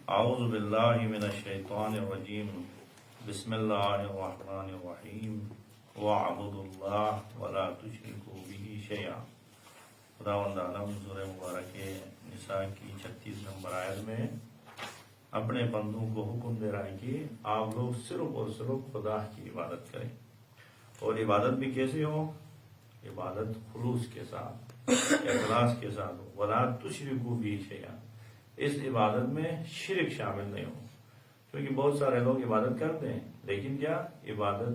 اعوذ باللہ من الشیطان الرجیم بسم اللہ الرحمن الرحیم وَاعْبُدُوا اللَّهَ وَلَا تُشْرِكُوا بِهِ شَيْئًا۔ خداوند عالم سورہ مبارک نساء کی 36 نمبر آیت میں اپنے بندوں کو حکم دے رہا ہے کہ آپ لوگ صرف اور صرف خدا کی عبادت کریں، اور عبادت بھی کیسے ہو؟ عبادت خلوص کے ساتھ، اخلاص کے ساتھ ہو۔ وَلَا تُشْرِكُوا بِهِ شَيْئًا، اس عبادت میں شرک شامل نہیں ہو، کیونکہ بہت سارے لوگ عبادت کرتے ہیں لیکن کیا عبادت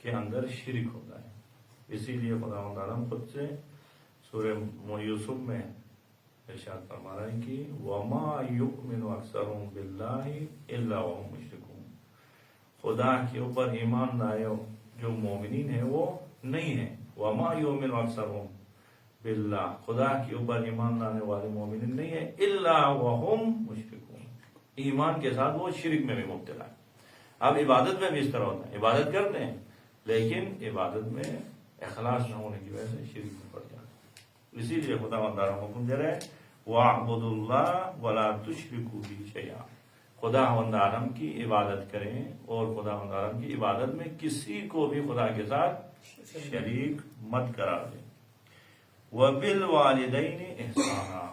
کے اندر شرک ہوتا ہے۔ اسی لیے خداوند عالم خود سے سورہ یوسف میں ارشاد فرما رہا ہے کہ وَمَا يُؤْمِنُ أَكْثَرُهُم بِاللَّهِ إِلَّا وَهُمْ مُشْرِكُونَ، خدا کے اوپر ایمان لائے جو مومنین ہیں وہ نہیں ہیں۔ وَمَا يُؤْمِنُ أَكْثَرُهُم باللہ، خدا کے اوپر ایمان لانے والے مومنین نہیں ہے، الا وہم مشرکون، ایمان کے ساتھ وہ شرک میں بھی مبتلا ہے۔ اب عبادت میں بھی اس طرح ہوتا ہے، عبادت کرتے ہیں لیکن عبادت میں اخلاص نہ ہونے کی وجہ سے شرک میں پڑ جاتا ہے۔ اسی لیے خدا تعالیٰ حکم دے رہے ہیں وَاعْبُدُوا اللَّهَ وَلَا تُشْرِكُوا بِهِ شَيْئًا، خدا عالم کی عبادت کریں اور خدا عالم کی عبادت میں کسی کو بھی خدا کے ساتھ شریک مت قرار دیں۔ وَبِالْوَالِدَيْنِ إِحْسَانًا،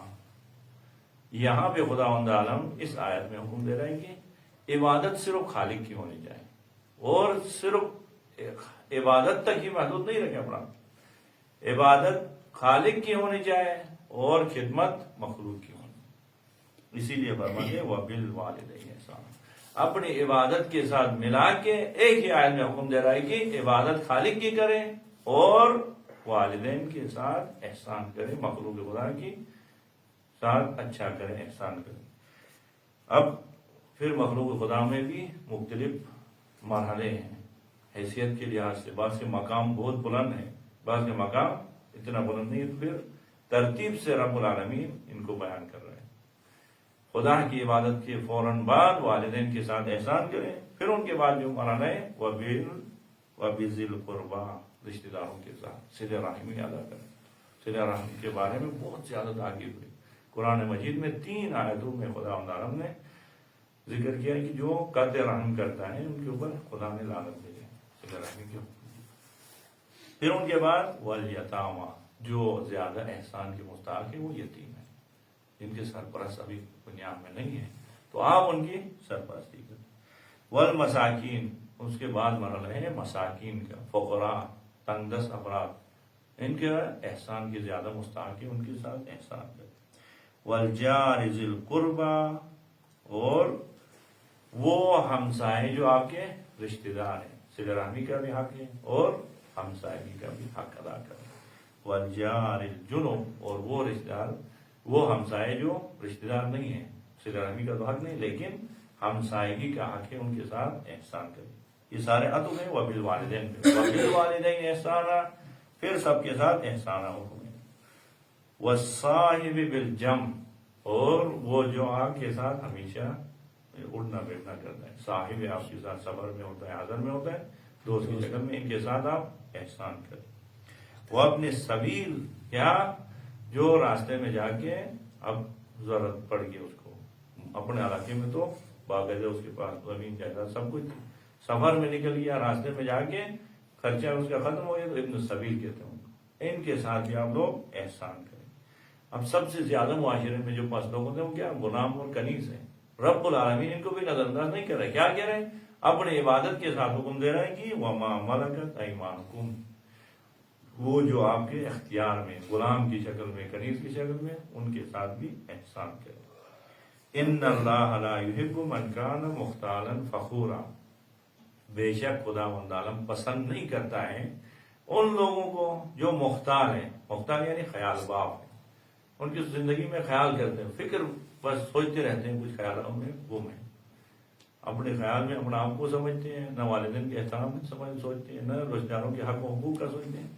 یہاں پہ خداوند عالم اس آیت میں حکم دے رہا ہے کہ عبادت صرف خالق کی ہونی چاہیے، اور صرف عبادت تک ہی محدود نہیں رکھے اپنا، عبادت خالق کی ہونی چاہیے اور خدمت مخلوق کی ہونی۔ اسی لیے فرماتے ہیں وَبِالْوَالِدَيْنِ إِحْسَانًا، اپنی عبادت کے ساتھ ملا کے ایک ہی آیت میں حکم دے رہا ہے کہ عبادت خالق کی کریں اور والدین کے ساتھ احسان کریں، مخلوق خدا کی ساتھ اچھا کریں، احسان کریں۔ اب پھر مخلوق خدا میں بھی مختلف مرحلے ہیں حیثیت کے لحاظ سے، بعض کے مقام بہت بلند ہیں، بعض کے مقام اتنا بلند نہیں ہے، تو پھر ترتیب سے رب العالمین ان کو بیان کر رہے ہیں۔ خدا کی عبادت کے فوراً بعد والدین کے ساتھ احسان کریں، پھر ان کے بعد جو مرحلہ ہے وَبِذِي الْقُرْبَىٰ، رشتہ داروں کے ساتھ صلہ رحمی ادا کریں۔ صلہ رحمی کے بارے میں بہت زیادہ تاکید ہوئی، قرآن مجید میں 3 آیتوں میں خدا عالم نے ذکر کیا کہ جو قطع رحم کرتا ہے ان کے اوپر خدا نے لعنت بھیجی ہے، صلہ رحمی کے اوپر۔ پھر ان کے بعد والیتامیٰ، جو زیادہ احسان کے مستحق ہے وہ یتیم ہے، جن کے سرپرست ابھی دنیا میں نہیں ہے، تو آپ ان کی سرپرستی کریں۔ والمساکین، اس کے بعد مرحلہ ہے مساکین کا، فقراء، تنگ دست افراد، ان کے احسان کی زیادہ مستحق ہے، ان کے ساتھ احسان کریں۔ والجار ذی القربیٰ، اور وہ ہمسائے جو آپ کے رشتہ دار ہیں، صلہ رحمی کا بھی حق ہے اور ہمسائگی کا بھی حق ادا کریں۔ والجار الجنب، اور وہ رشتہ دار، وہ ہمسائے جو رشتہ دار نہیں ہیں، صلہ رحمی کا تو حق نہیں لیکن ہمسائگی کا حق ہے، ان کے ساتھ احسان کریں۔ یہ سارے عطف ہیں وَبِالْوَالِدَيْنِ پہ، وَبِالْوَالِدَيْنِ إِحْسَانًا، پھر سب کے ساتھ احسانہ حکم ہے۔ وَالصَّاحِبِ بِالْجَنبِ، اور وہ جو آپ کے ساتھ ہمیشہ اٹھنا بیٹھنا کرتا ہے، صاحب آپ کے ساتھ سفر میں ہوتا ہے، حضر میں ہوتا ہے، دوست کی شکل میں، ان کے ساتھ آپ احسان کریں۔ وَابْنِ السَّبِيلِ، کیا جو راستے میں جا کے اب ضرورت پڑ گئی اس کو، اپنے علاقے میں تو باقاعدہ اس کے پاس زمین جائیداد سب کچھ، سفر میں نکل گیا، راستے میں جا کے خرچہ اس کا ختم ہو گیا، تو ابن السبیل کہتے ہیں، ان کے ساتھ بھی آپ لوگ احسان کریں۔ اب سب سے زیادہ معاشرے میں جو 5 لوگ ہوتے ہیں وہ کیا؟ غلام اور کنیز ہیں۔ رب العالمین ان کو بھی نظر انداز نہیں کر رہے، کیا کہہ رہے ہیں؟ اپنی عبادت کے ساتھ حکم دے رہے ہیں کہ وَمَا مَلَكَتْ أَيْمَانُكُمْ، وہ جو آپ کے اختیار میں، غلام کی شکل میں، کنیز کی شکل میں، ان کے ساتھ بھی احسان کریں۔ إِنَّ اللَّهَ لَا يُحِبُّ مَنْ كَانَ مُخْتَالًا فَخُورًا، بے شک خدا عالم پسند نہیں کرتا ہے ان لوگوں کو جو مختال ہیں، مختال یعنی خیال باف ہیں، ان کی زندگی میں خیال کرتے ہیں، فکر بس سوچتے رہتے ہیں، کچھ خیالوں میں گم ہیں، اپنے خیال میں اپنا آپ کو سمجھتے ہیں، نہ والدین کے احترام سوچتے ہیں، نہ رشتہ داروں کے حق و حقوق کا سوچتے ہیں۔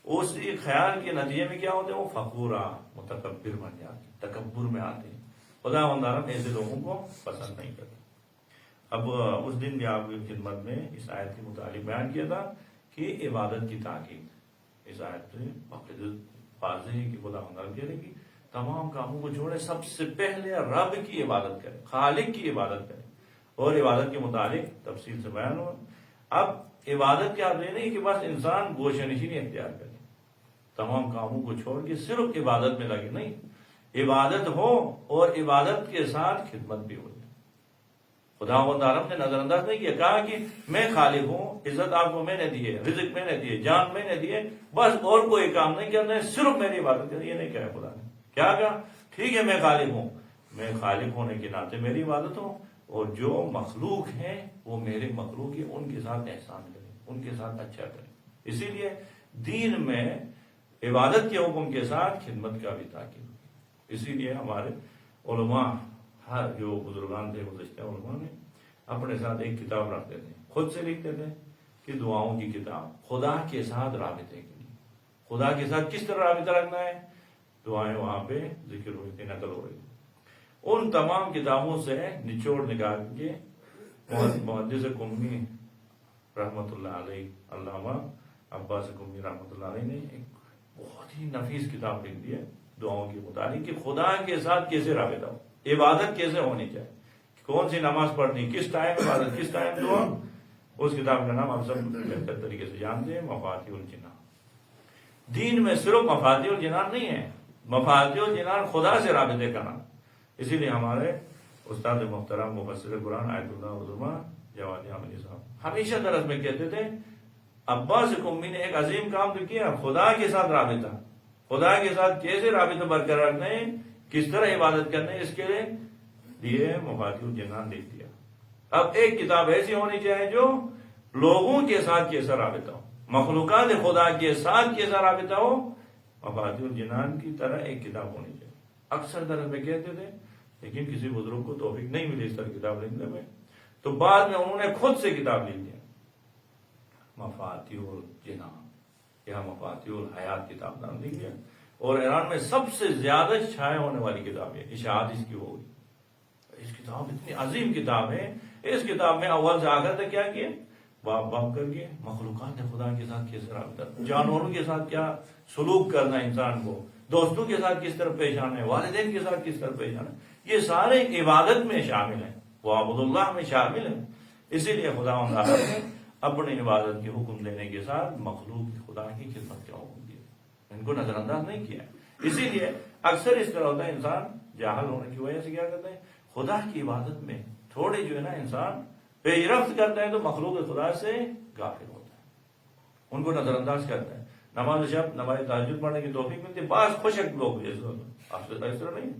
اس خیال کے نتیجے میں کیا ہوتے ہیں؟ وہ فخورا، متکبر بن جاتے ہیں، تکبر میں آتے ہیں۔ خدا عالم ایسے لوگوں کو پسند نہیں کرتا۔ اب اس دن بھی آپ کی خدمت میں اس آیت کے متعلق بیان کیا تھا کہ عبادت کی تاکید اس آیت سے واضح ہے کہ خدا کہہ رہے کہ تمام کاموں کو چھوڑے، سب سے پہلے رب کی عبادت کرے، خالق کی عبادت کرے، اور عبادت کے متعلق تفصیل سے بیان ہوا۔ اب عبادت کیا یہ نہیں کہ بس انسان گوشہ نشینی اختیار کرے، تمام کاموں کو چھوڑ کے صرف عبادت میں لگے، نہیں، عبادت ہو اور عبادت کے ساتھ خدمت بھی ہو جائے۔ خدا و تعالیٰ نے نظر انداز نہیں کیا، کہا کہ میں خالق ہوں، عزت آپ کو میں نے دی ہے، رزق میں نے دیے، جان میں نے دیے، بس اور کوئی کام نہیں کرنا ہے، صرف میری عبادت کرنی، یہ نہیں کہا خدا نے۔ کیا کہا؟ ٹھیک ہے میں خالق ہوں، میں خالق ہونے کے ناطے میری عبادت ہوں، اور جو مخلوق ہیں وہ میرے مخلوق ہیں، ان کے ساتھ احسان کریں، ان کے ساتھ اچھا کریں۔ اسی لیے دین میں عبادت کے حکم کے ساتھ خدمت کا بھی تاکید ہوئی۔ اسی لیے ہمارے علماء، ہر جو بزرگان تھے گزشتہ علماء نے اپنے ساتھ ایک کتاب رکھتے تھے، خود سے لکھتے تھے کہ دعاؤں کی کتاب، خدا کے ساتھ رابطے کے لیے، خدا کے ساتھ کس طرح رابطہ رکھنا ہے، دعائیں وہاں پہ ذکر ہوئی تھی، نقل ہو رہی تھی۔ ان تمام کتابوں سے نچوڑ نکال کے محدث قمی رحمۃ اللہ علیہ، علامہ عباس قمی رحمۃ اللہ علیہ نے ایک بہت ہی نفیس کتاب لکھ دی ہے دعاؤں کے متعلق، کہ خدا کے ساتھ کیسے رابطہ ہو، عبادت کیسے ہونی چاہیے، کون سی نماز پڑھنی، کس ٹائم عبادت، کس ٹائم دعا۔ اس کتاب کا نام آپ سب بہتر طریقے سے جانتے ہیں، مفاتیح الجنان۔ دین میں صرف مفاتیح الجنان نہیں ہے، مفاتیح الجنان خدا سے رابطے کا نام۔ اسی لیے ہمارے استاد محترم مفسر قرآن آیت اللہ عظمہ جواد عاملی صاحب ہمیشہ درس میں کہتے تھے، عباس قمی نے ایک عظیم کام تو کیا، خدا کے ساتھ رابطہ، خدا کے ساتھ کیسے رابطہ برقرار رکھنا ہے، کس طرح عبادت کرنا ہے، اس کے لیے مفاتیح الجنان لکھ دیا۔ اب ایک کتاب ایسی ہونی چاہیے جو لوگوں کے ساتھ کیسا رابطہ ہو، مخلوقات خدا کے ساتھ کیسا رابطہ ہو، مفاتیح الجنان کی طرح ایک کتاب ہونی چاہیے۔ اکثر درس میں کہتے تھے، لیکن کسی بزرگ کو توفیق نہیں ملی اس طرح کتاب لکھنے میں، تو بعد میں انہوں نے خود سے کتاب لکھ دیا، مفاتیح الجنان یا مفاتیح الحیات کتاب نام لکھ دیا، اور ایران میں سب سے زیادہ چھائے ہونے والی کتاب ہے، اشاعت اس کی ہوگی۔ اس کتاب اتنی عظیم کتاب ہے، اس کتاب میں اول سے آخر تک کیا کیا، باپ باپ کر کے مخلوقات خدا کے ساتھ کیسے رابطہ، جانوروں کے ساتھ کیا سلوک کرنا انسان کو، دوستوں کے ساتھ کس طرح پیش آنا ہے، والدین کے ساتھ کس طرح پیش آنا ہے، یہ سارے عبادت میں شامل ہیں، وہ عبد اللہ میں شامل ہیں۔ اسی لیے خدا نے اپنی عبادت کے حکم دینے کے ساتھ مخلوق خدا کی خدمت کا حکم دیا، ان کو نظر انداز نہیں کیا۔ اسی لیے اکثر اس طرح ہوتا ہے، انسان جاہل ہونے کی وجہ سے کیا کرتے ہیں، خدا کی عبادت میں تھوڑے جو ہے نا انسان پیشرفت کرتا ہے تو مخلوق خدا سے غافل ہوتا ہے، ان کو نظر انداز کرتا ہے۔ نماز شب، نماز تہجد پڑھنے کی توفیق ملتی ہے، بعض خوشک لوگ جیسے آپ سے اس طرح نہیں،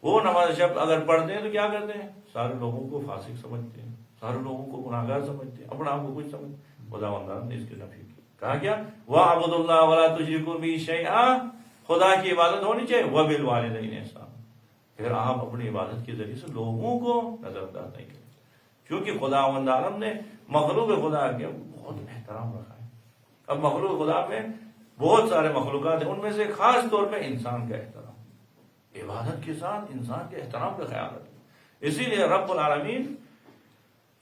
وہ نماز شب اگر پڑھتے ہیں تو کیا کرتے ہیں، سارے لوگوں کو فاسق سمجھتے ہیں، سارے لوگوں کو گناہگار سمجھتے ہیں، اپنا آپ کو کچھ سمجھتے۔ خداوند نے اس کی نفی کی، کہا کیا، وَاعْبُدُوا اللَّهَ وَلَا تُشْرِكُوا بِهِ شَيْئًا، خدا کی عبادت ہونی چاہیے، وَبِالْوَالِدَيْنِ إِحْسَانًا۔ پھر آپ اپنی عبادت کے ذریعے سے لوگوں کو نظر انداز نہیں کریں، کیونکہ خداوند عالم نے مخلوق خدا کے بہت احترام رکھا ہے۔ اب مخلوق خدا میں بہت سارے مخلوقات ہیں، ان میں سے خاص طور پہ انسان کا احترام، عبادت کے ساتھ انسان کے احترام کا خیال رکھیں۔ اسی لیے رب العالمین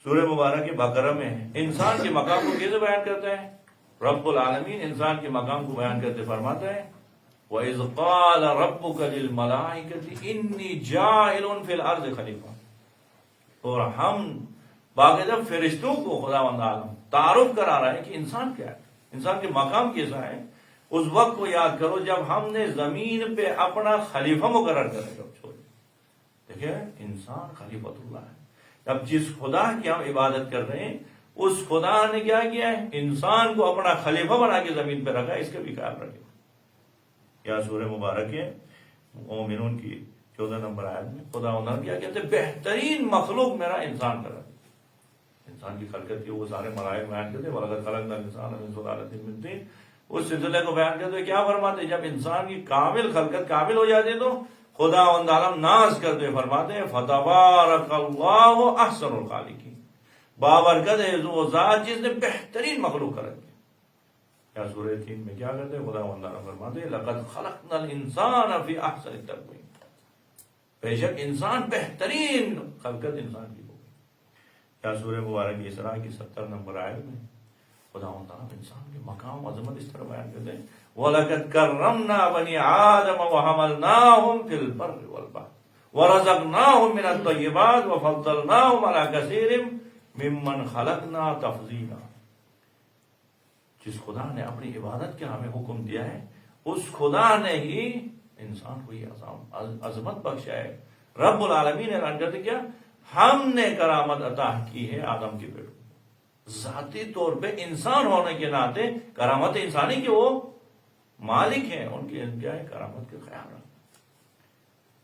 سورہ مبارک بقرہ میں انسان کے مقام کو کیسے بیان کرتا ہے، رب العالمین انسان کے مقام کو بیان کرتے فرماتا ہے، وَإِذْ قَالَ رَبُّكَ لِلْمَلَائِكَةِ إِنِّي جَاعِلٌ فِي الْأَرْضِ خَلِيفَةً، اور ہم باقاعدہ فرشتوں کو خداوند عالم تعارف کرا رہا ہے کہ انسان کیا ہے، انسان کے مقام کیسا ہے۔ اس وقت کو یاد کرو جب ہم نے زمین پہ اپنا خلیفہ مقرر کر دیا، دیکھیں انسان خلیفۃ اللہ ہے۔ اب جس خدا کی ہم عبادت کر رہے ہیں اس خدا نے کیا کیا ہے، انسان کو اپنا خلیفہ بنا کے زمین پہ رکھا ہے، اس کا بھی خیال رکھے۔ یا سورہ مبارک ہے مومنون کی 14 نمبر آیت میں خدا انہوں کیا کہتے ہیں، بہترین مخلوق میرا انسان کرا، انسان کی خلقت کی وہ سارے ملائک بیان کرتے، وَلَقَدْ خَلَقْنَا الْإِنسَانَ مِنْ سُلَالَةٍ مِنْ طِينٍ، اس سلسلے کو بیان کرتے کیا فرماتے ہیں، جب انسان کی کامل خلقت کامل ہو جاتی ہے تو خدا عالم ناز کرتے فرماتے ہیں، فَتَبَارَكَ اللَّهُ أَحْسَنُ الْخَالِقِينَ، بابرکت ہے وہ ذات جس نے بہترین مخلوق کر رکھی۔ یا سورہ 3 میں کیا کرتے ہیں، خدا عالم فرماتے ہیں، لَقَدْ خَلَقْنَا الْإِنسَانَ فِي أَحْسَنِ تَقْوِيمٍ، بے شک انسان بہترین خلقت انسان کی ہوگی۔ یا سورہ مبارک اسراء کی 70 نمبر آیت میں خدا تعالیٰ انسان کے مقام عظمت اس طرح بیان کرتے ہیں، وَلَقَدْ كَرَّمْنَا بَنِي آدَمَ وَحَمَلْنَاهُمْ فِي الْبَرِّ وَالْبَحْرِ وَرَزَقْنَاهُمْ مِنَ الطَّيِّبَاتِ وَفَضَّلْنَاهُمْ عَلَى كَثِيرٍ مِّمَّنْ خَلَقْنَا تَفْضِيلًا۔ جس خدا نے اپنی عبادت کا ہمیں حکم دیا ہے، اس خدا نے ہی انسان کو یہ عظمت بخشا ہے۔ رب العالمین نے اعلان کرتے کیا، ہم نے کرامت عطا کی ہے آدم کے بیٹوں کو۔ ذاتی طور پہ انسان ہونے کے ناطے کرامت انسانی کے وہ مالک ہیں، ان کی کیا ہے، کرامت کے خیال رکھنا۔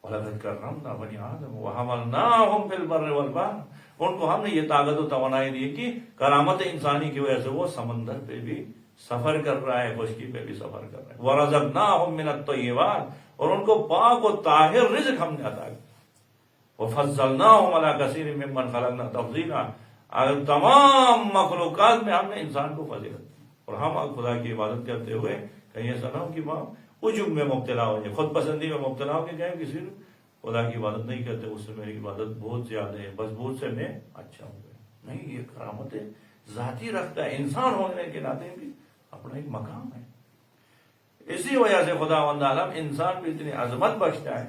وَلَقَدْ كَرَّمْنَا بَنِي آدَمَ وَحَمَلْنَاهُمْ فِي الْبَرِّ وَالْبَحْرِ، ان کو ہم نے یہ طاقت و توانائی دی کہ کرامت انسانی کی وجہ سے وہ سمندر پہ بھی سفر کر رہا ہے، خشکی پہ بھی سفر کر رہا ہے۔ وَرَزَقْنَاهُمْ مِنَ الطَّيِّبَاتِ، اور ان کو پاک و طاہر رزق ہم نے عطا کیا۔ وَفَضَّلْنَاهُمْ عَلَى كَثِيرٍ مِّمَّنْ خَلَقْنَا تَفْضِيلًا، تمام مخلوقات میں ہم نے انسان کو فضیلت دی۔ اور ہم خدا کی عبادت کرتے ہوئے کہیں ایسا نہ ہو کہ عجب میں مبتلا ہو جائے، خود پسندی میں مبتلا ہو کہ کہیں کسی خدا کی عبادت نہیں کرتے، اس سے میری عبادت بہت زیادہ ہے، بس بہت سے میں اچھا ہوں گا۔ نہیں، یہ کرامت ذاتی رکھتا ہے، انسان ہونے کے ناطے بھی اپنا ایک مقام ہے۔ اسی وجہ سے خداوند عالم انسان بھی اتنی عظمت بخشتا ہے،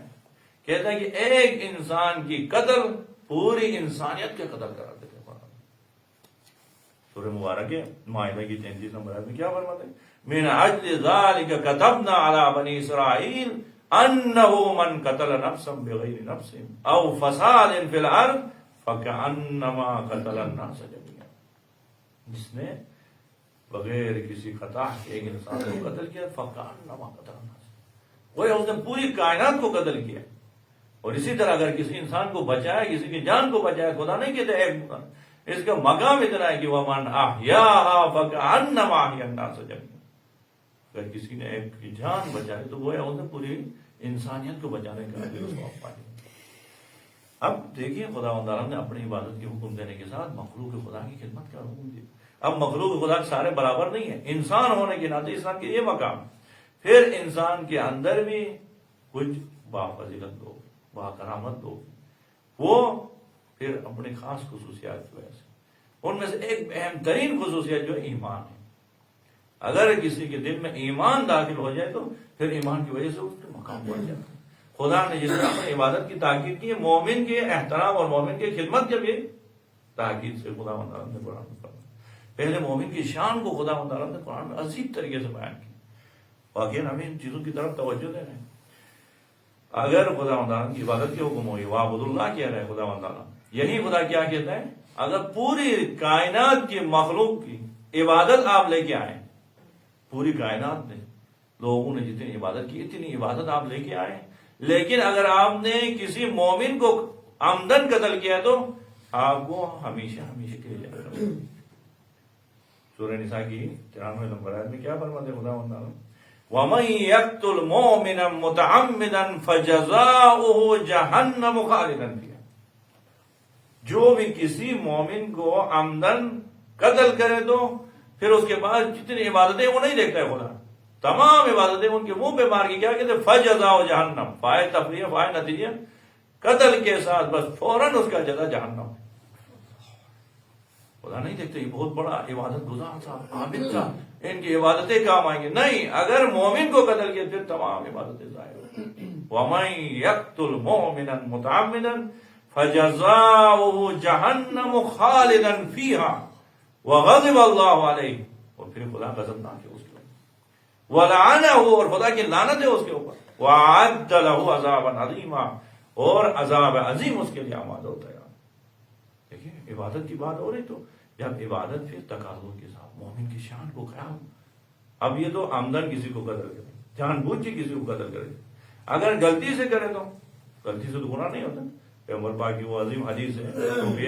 کہتا ہے کہ ایک انسان کی قتل پوری انسانیت کے قتل کرا دیتے ہیں۔ سورہ مبارک مائدہ کی 33 نمبر آیت میں کیا فرماتے ہیں، من اجل ذلك كتبنا على بني اسرائيل انه من قتل نفسا بغير نفس او فساد في الارض فكأنما قتل الناس جميعا، جس نے بغیر کسی خطا کے ایک انسان کو قتل کیا، فكأنما قتل الناس، وہ اس نے پوری کائنات کو قتل کیا۔ اور اسی طرح اگر کسی انسان کو بچایا، کسی کی جان کو بچایا، خدا نہیں کہتے ایک، اس کا مقام اتنا ہے کہ وَمَنْ أَحْيَاهَا فَكَأَنَّمَا أَحْيَا النَّاسَ جَمِيعًا، اگر کسی نے ایک کی جان بچائی تو وہ ہے پوری انسانیت کو بچانے کا اجر و ثواب پائے۔ اب دیکھیے خداوند عالم نے اپنی عبادت کے حکم دینے کے ساتھ مخلوق خدا کی خدمت کا حکم دیا۔ اب مخلوق خدا سارے برابر نہیں ہے، انسان ہونے کے ناطے انسان کے یہ مقام، پھر انسان کے اندر بھی کچھ بافضیلت لوگ، با کرامت لوگ، وہ پھر اپنی خاص خصوصیات کی وجہ سے، ان میں سے ایک اہم ترین خصوصیت جو ہے ایمان ہے۔ اگر کسی کے دل میں ایمان داخل ہو جائے تو پھر ایمان کی وجہ سے اس کے مقام بڑھ جاتا ہے۔ خدا نے جس طرح اپنی عبادت کی تاکید کی ہے، مومن کے احترام اور مومن کی خدمت کے بھی تاکید سے خدا مندارم نے قرآن میں پہلے مومن کی شان کو خدا مندارم نے قرآن میں عجیب طریقے سے بیان کی۔ واقعی ہمیں ان چیزوں کی طرف توجہ دے رہے ہیں۔ اگر خدا مندارم کی عبادت کے حکم ہوئی، وعبد اللہ کہہ رہے خدا مندارم، یہی خدا کیا کہتا ہے، اگر پوری کائنات کی مخلوق کی عبادت آپ لے کے آئے، پوری کائنات نے لوگوں نے جتنی عبادت کی اتنی عبادت آپ لے کے آئے، لیکن اگر آپ نے کسی مومن کو عمدن قتل کیا تو آپ کو ہمیشہ ہمیشہ کے لیے جانا ہے۔ سورہ نساء کی 93 نمبر آیت میں کیا فرماتے خدا مندارم، وَمَن يَقْتُلْ مُؤْمِنًا مُتَعَمِّدًا فَجَزَاؤُهُ جَهَنَّمُ خَالِدًا فِيهَا، جو بھی کسی مومن کو عمدن قتل کرے تو پھر اس کے بعد جتنی عبادتیں وہ نہیں دیکھتا ہے خدا، تمام عبادتیں ان کے منہ پہ مار کے کیا کہتے ہیں، فَجَزَاؤُهُ جَهَنَّمُ، فائے تفریح فائے نتیجہ، قتل کے ساتھ بس فوراً اس کا جزا جہنم۔ خدا نہیں دیکھتے یہ بہت بڑا عبادت گزار تھا، عابد تھا، ان کی عبادتیں کام آئیں گی، نہیں، اگر مومن کو قتل کیا پھر تمام عبادتیں ضائع ہو۔ وَمَن يَقْتُلْ مُؤْمِنًا مُتَعَمِّدًا فَجَزَاؤُهُ جَهَنَّمُ خَالِدًا فِيهَا وَغَضِبَ اللَّهُ عَلَيْهِ، اور پھر خدا غضبناک ہے اس کے اوپر، وَلَعَنَهُ، اور خدا کی لعنت ہے اس کے اوپر، وَأَعَدَّ لَهُ عَذَابًا عَظِيمًا، اور عذاب عظیم اس کے لیے آمادہ ہوتا ہے۔ دیکھیں عبادت کی بات ہو رہی، تو جب عبادت پھر تقاضوں کے ساتھ مومن کی شان کو خیال، اب یہ تو عمدن کسی کو قتل کرے، جان بوجھ کے کسی کو قتل کرے، اگر غلطی سے کرے تو غلطی سے تو گناہ نہیں ہوتا۔ پیغمبر پاک کی وہ عظیم حدیث ہے،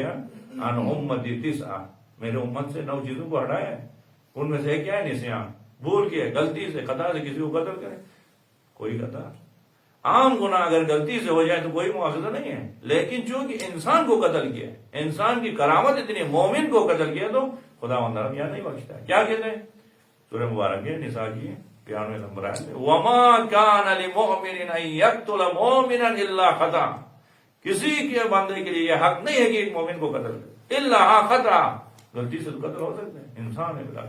ان امتی تسعہ، میرے امت سے 9 چیزوں کو ہٹایا ہے، ان میں سے کیا ہے، نسیان، بھول کے غلطی سے خطا سے کسی کو قتل کرے، کوئی خطا عام گناہ اگر غلطی سے ہو جائے تو کوئی مواخذہ نہیں ہے، لیکن چونکہ انسان کو قتل کیا، انسان کی کرامت اتنی، مومن کو قتل کیا تو خدا مندرم یہاں نہیں بخشتا ہے۔ کیا کہتے ہیں سورہ مبارک ہے نساء کی 93 نمبر آیت میں، وَمَا كَانَ لِمُؤْمِنٍ أَن يَقْتُلَ مُؤْمِنًا إِلَّا خَطَأً، کسی کے بندے کے لیے یہ حق نہیں ہے کہ ایک مومن کو قتل کرے، الا خطأ، غلطی سے تو قتل ہو سکتے ہیں، انسان ہے بلا،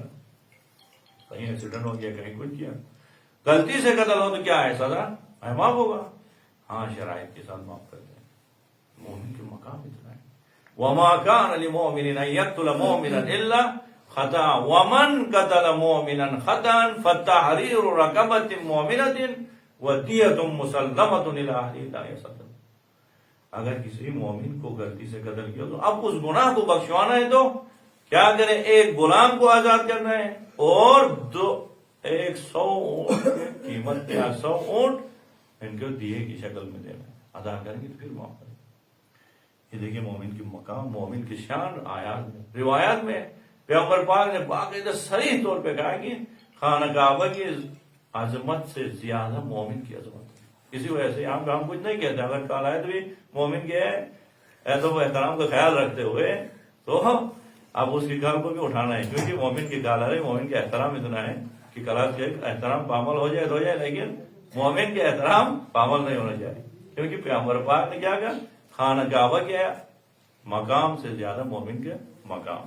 کہیں ایکسیڈنٹ ہو گیا، کہیں کچھ کیا، غلطی سے قتل ہو تو کیا ہے سزا؟ معاف ہوگا. ہاں شرائط کے ساتھ معاف کر دیں. مومن کے مقام اتنا ہے. وما كان لمؤمن ان يقتل مؤمنا الا خطا ومن قتل مؤمنا خطا فتحرير رقبة مؤمنة ودية مسلمة الى اهله لا يصدق. اگر کسی مومن کو غلطی سے قتل کیا تو اب اس گناہ کو بخشوانا ہے تو کیا کریں؟ ایک غلام کو آزاد کرنا ہے اور 100 اونٹ کی قیمت 100 اونٹ ان کو دیے کی شکل میں دینا ہے. ادا کریں گے تو پھر معاف کریں. یہ دیکھیں مومن کی مقام، مومن کی شان آیات میں، روایات میں پیغمبر پاک نے باقاعدہ صریح طور پہ کہا کہ خانہ کعبہ کی عظمت سے زیادہ مومن کی عظمت ہے. اسی وجہ سے ہم کچھ نہیں کہتے. اگر کال آئے تو بھی مومن کے ایسا احترام کا خیال رکھتے ہوئے تو اب اس کی کال کو بھی اٹھانا ہے، کیونکہ مومن کی کال آ رہی. مومن کا احترام اتنا ہے کہ کلاس کے احترام پامل ہو جائے تو ہو جائے، لیکن مومن کے احترام پامل نہیں ہونا چاہیے. کیونکہ پیغمبر پاک نے کیا کہا؟ خانہ کعبہ کیا مقام سے زیادہ مومن کے مقام.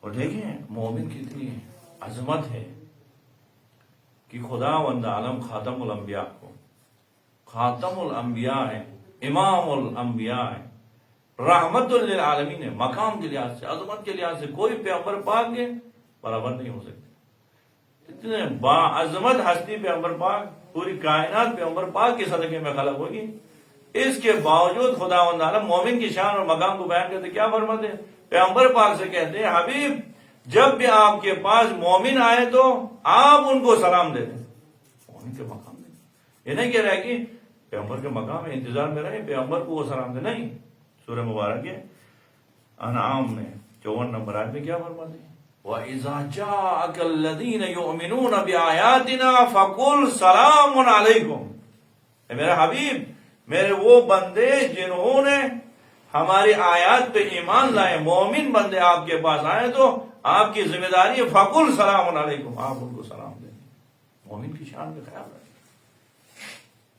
اور دیکھیں مومن کی اتنی عظمت ہے کہ خداوند عالم خاتم الانبیاء کو، خاتم الانبیاء ہے، امام الانبیاء ہے، رحمت للعالمین ہے. مقام کے لحاظ سے، عظمت کے لحاظ سے کوئی پیغمبر پاک کے برابر نہیں ہو سکتے. اتنے باعظمت ہستی پیغمبر پاک، پوری کائنات پیغمبر پاک کے صدقے میں خلق ہوگی. اس کے باوجود خداوند عالم مومن کی شان اور مقام کو بیان کرتے کیا فرماتے ہیں؟ پیغمبر پاک سے کہتے ہیں حبیب جب بھی آپ کے پاس مومن آئے تو آپ ان کو سلام دے دیں. مومن کے مقام میں یہ نہیں کہہ رہا ہے کہ پیغمبر کے مقام میں انتظار میں رہے پیغمبر کو وہ سلام دے. نہیں. سورہ مبارک انعام میں 54 نمبر آیت میں کیا فرماتے ہیں؟ وَإِذَا جَاءَكَ الَّذِينَ يُؤْمِنُونَ بِآيَاتِنَا فَقُلْ سَلَامٌ عَلَيْكُمْ. اے میرے حبیب، میرے وہ بندے جنہوں نے ہماری آیات پہ ایمان لائے، مومن بندے آپ کے پاس آئے تو آپ کی ذمہ داری ہے فَقُلْ سَلَامٌ عَلَيْكُمْ، آپ ان کو سلام دیں. مومن کی شان کا خیال رکھیں.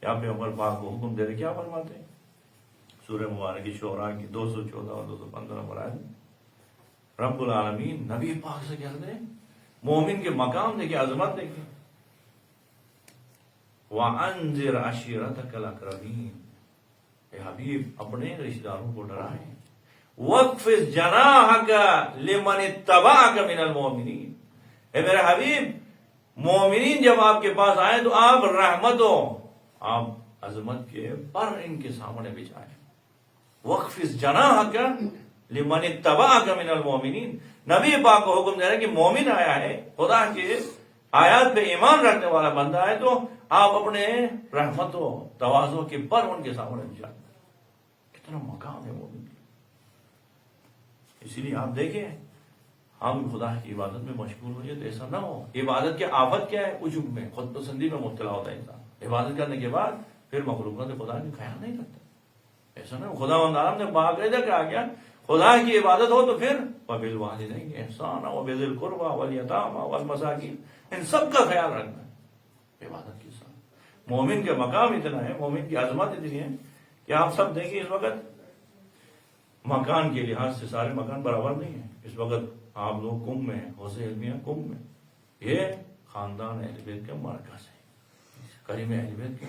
یہاں پہ عمر پاک کو حکم دے رہے کیا فرماتے ہیں؟ سورہ مبارک شعراء کی 214 اور 215 نمبر آیت رب العالمین نبی پاک سے کہتے ہیں مومن کے مقام دیکھیں، عظمت دیکھیں. وَأَنذِرْ عَشِيرَتَكَ الْأَقْرَبِينَ. اے حبیب اپنے رشتہ داروں کو ڈرائیں. وَاخْفِضْ جَنَاحَكَ لِمَنِ اتَّبَعَكَ مِنَ الْمُؤْمِنِينَ. اے میرے حبیب مومنین جب آپ کے پاس آئے تو آپ رحمتوں، آپ عظمت کے پر ان کے سامنے بچھائیں. وَاخْفِضْ جَنَاحَكَ لِمَنِ اتَّبَعَكَ مِنَ الْمُؤْمِنِينَ. نبی پاک کو حکم دے رہے کہ مومن آیا ہے، خدا کے آیات پہ ایمان رکھنے والا بندہ ہے تو آپ اپنے رحمتوں تواضع کے پر ان کے سامنے بچھائیں. کتنا مقام ہے مومن. اسی لیے آپ دیکھیں ہم خدا کی عبادت میں مشغول ہو جائے تو ایسا نہ ہو. عبادت کی آفت کیا ہے؟ عجب میں، خود پسندی میں مبتلا ہوتا ہے انسان. عبادت کرنے کے بعد پھر مخلوقات خدا کا خیال نہیں کرتا. ایسا نہ ہو. خداوند عالم نے باقاعدہ کہا گیا خدا کی عبادت ہو تو پھر وبالوالدین احسانا وبذی القربى والیتامی والمساکین، ان سب کا خیال رکھنا ہے عبادت کے ساتھ. مومن کے مقام اتنا ہے، مومن کی عظمت اتنی ہے کہ آپ سب دیکھیں اس وقت مکان کے لحاظ سے سارے مکان برابر نہیں ہیں. اس وقت آپ لوگ کم میں ہیں، حوصے علمیہ کم میں. یہ خاندان اہل بیت کا مرکز ہے، کریم اہل بیت کا